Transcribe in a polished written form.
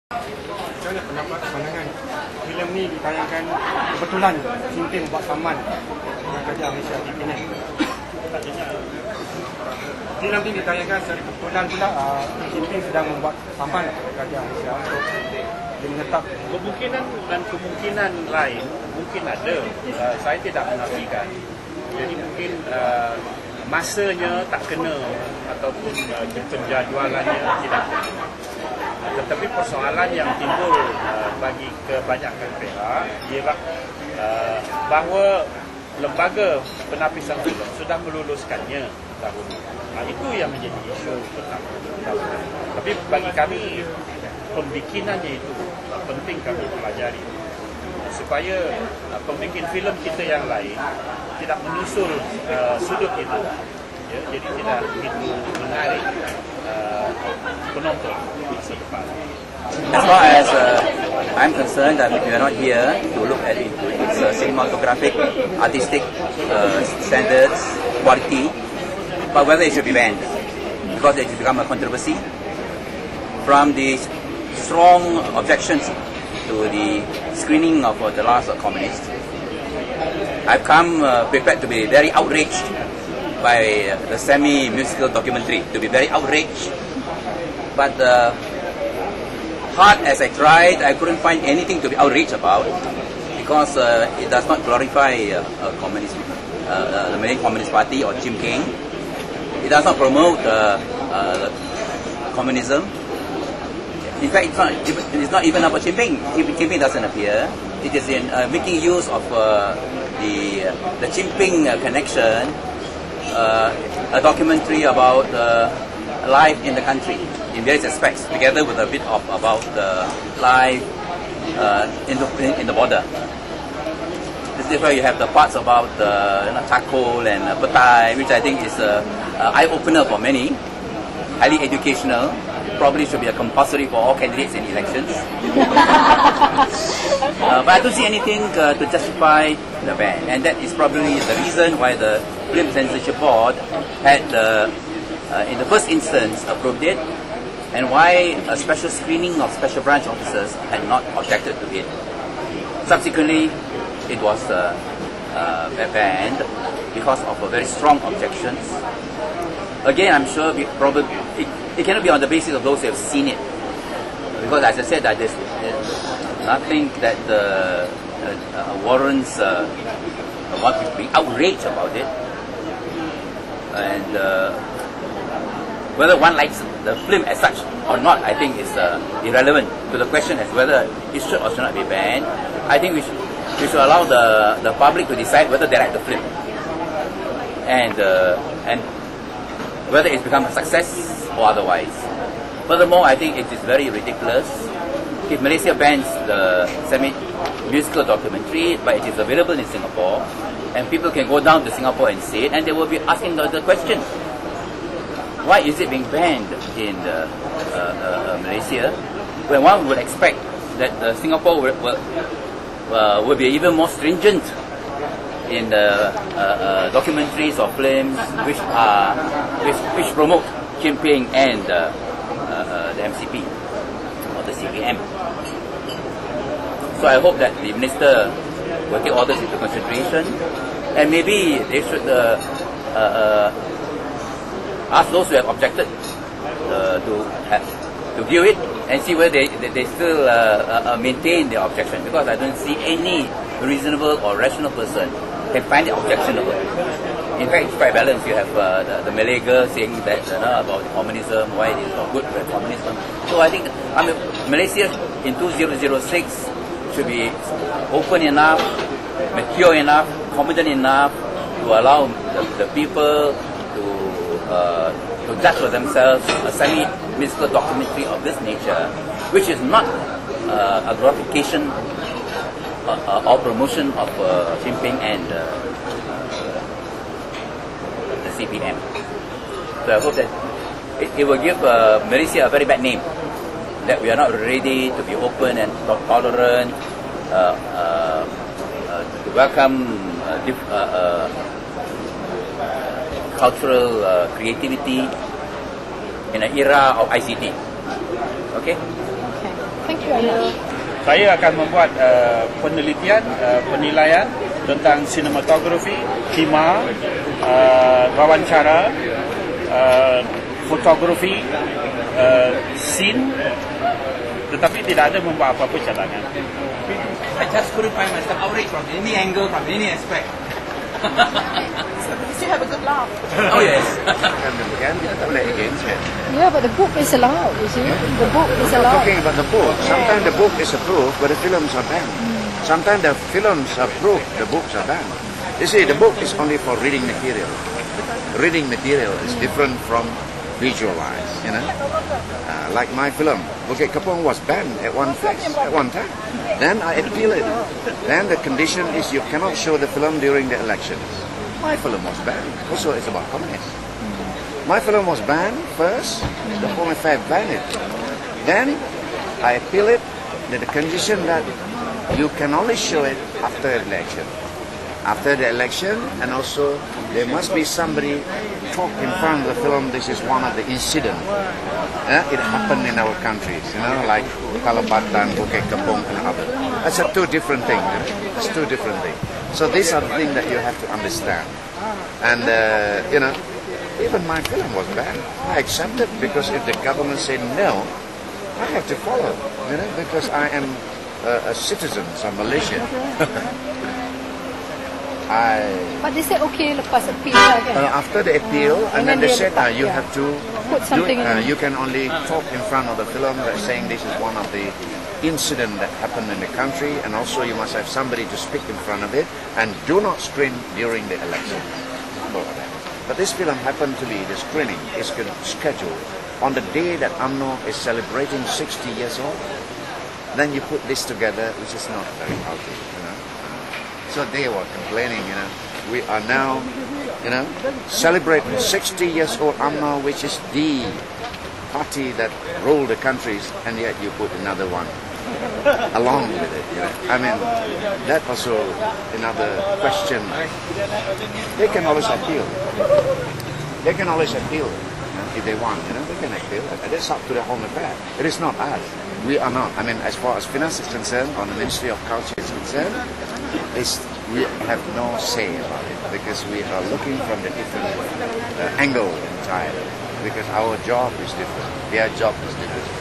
Macam mana pendapat pandangan filem ni ditayangkan kebetulan Sintin buat saman dengan kerajaan Malaysia di FINAS. Filem ni ditayangkan secara kebetulan pula Sintin sedang membuat saman kepada kerajaan Malaysia untuk dia menetap. Kemungkinan lain mungkin ada. Saya tidak menafikan. Jadi mungkin masanya tak kena ataupun penjadualannya tidak kena. Tetapi persoalan yang timbul bagi kebanyakan pihak ialah bahawa lembaga penapisan filem sudah meluluskannya dahulu. Itu yang menjadi isu pertama. Tapi bagi kami pembikinannya itu penting kami pelajari supaya pembikin filem kita yang lain tidak menyusul sudut itu, ya, jadi tidak begitu menarik penonton masa depan. As far as I'm concerned, that we are not here to look at its cinematographic, artistic standards, quality, but whether it should be banned, because it has become a controversy from the strong objections to the screening of The Last Communist. I've come prepared to be very outraged by the semi-musical documentary, to be very outraged. But hard as I tried, I couldn't find anything to be outraged about, because it does not glorify communism, the Malaysian Communist Party or Chim King. It does not promote communism. In fact, it's not even about Chim Ping. Chim Ping doesn't appear. It is in making use of the Chim Ping connection, a documentary about life in the country in various aspects, together with a bit of about life in the border. This is where you have the parts about charcoal and petai, which I think is an eye-opener for many, highly educational. Probably should be a compulsory for all candidates in elections. But I don't see anything to justify the ban, and that is probably the reason why the Film Censorship Board had, in the first instance, approved it, and why a special screening of special branch officers had not objected to it. Subsequently, it was banned because of very strong objections. Again, I'm sure it cannot be on the basis of those who have seen it, because as I said, that there's nothing that warrants what would be outraged about it, and whether one likes the film as such or not, I think is irrelevant to the question as whether it should or should not be banned. I think we should allow the public to decide whether they like the film, and whether it's become a success or otherwise. Furthermore, I think it is very ridiculous if Malaysia bans the semi-musical documentary, but it is available in Singapore, and people can go down to Singapore and see it, and they will be asking the question, why is it being banned in Malaysia, when one would expect that Singapore will be even more stringent in documentaries or films which promote Chim Ping and the MCP or the CPM. So I hope that the minister will take all this into consideration, and maybe they should ask those who have objected to view it and see whether they still maintain their objection, because I don't see any reasonable or rational person can find it objectionable. In fact, it's quite balanced. You have the Malay girl saying that about communism, why it is not good for communism. So I think Malaysia in 2006 should be open enough, mature enough, competent enough to allow the people to judge for themselves a semi-musical documentary of this nature, which is not a glorification or promotion of Chim Ping and the CPM. So I hope that it will give Malaysia a very bad name, that we are not ready to be open and tolerant, to welcome cultural creativity in an era of ICT. Okay? Okay. Thank you. very much. Saya akan membuat penelitian, penilaian tentang sinematografi, khimar, wawancara, fotografi, scene, tetapi tidak ada membuat apa-apa cadangan. I just couldn't find myself outraged from any angle, from any aspect. You still have a good laugh. Oh yes. Kan demikian kita tak boleh against it. Yeah, but the book is allowed, you see. The book is I'm allowed. talking about the book. Sometimes the book is approved, but the films are banned. Sometimes the films are approved, the books are banned. You see, the book is only for reading material. Reading material is different from visualize, you know. Like my film, Bukit Kapong was banned at one time. Then I appeal it. Then the condition is you cannot show the film during the elections. My film was banned. Also, it's about communists. My film was banned first. The Home Affairs banned it. Then I appeal it. The condition that you can only show it after the election. After the election, and also there must be somebody talk in front of the film. This is one of the incidents. It happened in our countries, you know, like Kalabatan, Bukit Kapong, and other. That's two different things. That's two different things. So these are the things that you have to understand. And you know, even my film was banned. I accepted because if the government said no, I have to follow. You know, because I am a citizen of Malaysia. But they said okay, lepas appeal lah kan. After the appeal, and then they said you have to put something in. you can only talk in front of the film that saying this is one of the incident that happened in the country, and also you must have somebody to speak in front of it, and do not screen during the election. But this film happened to be, the screening is scheduled on the day that UMNO is celebrating 60 years old. Then you put this together, which is not very healthy, you know. So they were complaining, you know, we are now, you know, celebrating 60 years old UMNO, which is the party that ruled the countries, and yet you put another one along with it, you know. I mean, that also another question. They can always appeal. They can always appeal if they want, you know. They can appeal. It's up to the Home Affairs. It is not us. We are not. I mean, as far as FINAS is concerned, or the Ministry of Culture is concerned, we have no say about it because we are looking from the different angle entirely. Because our job is different. Their job is different.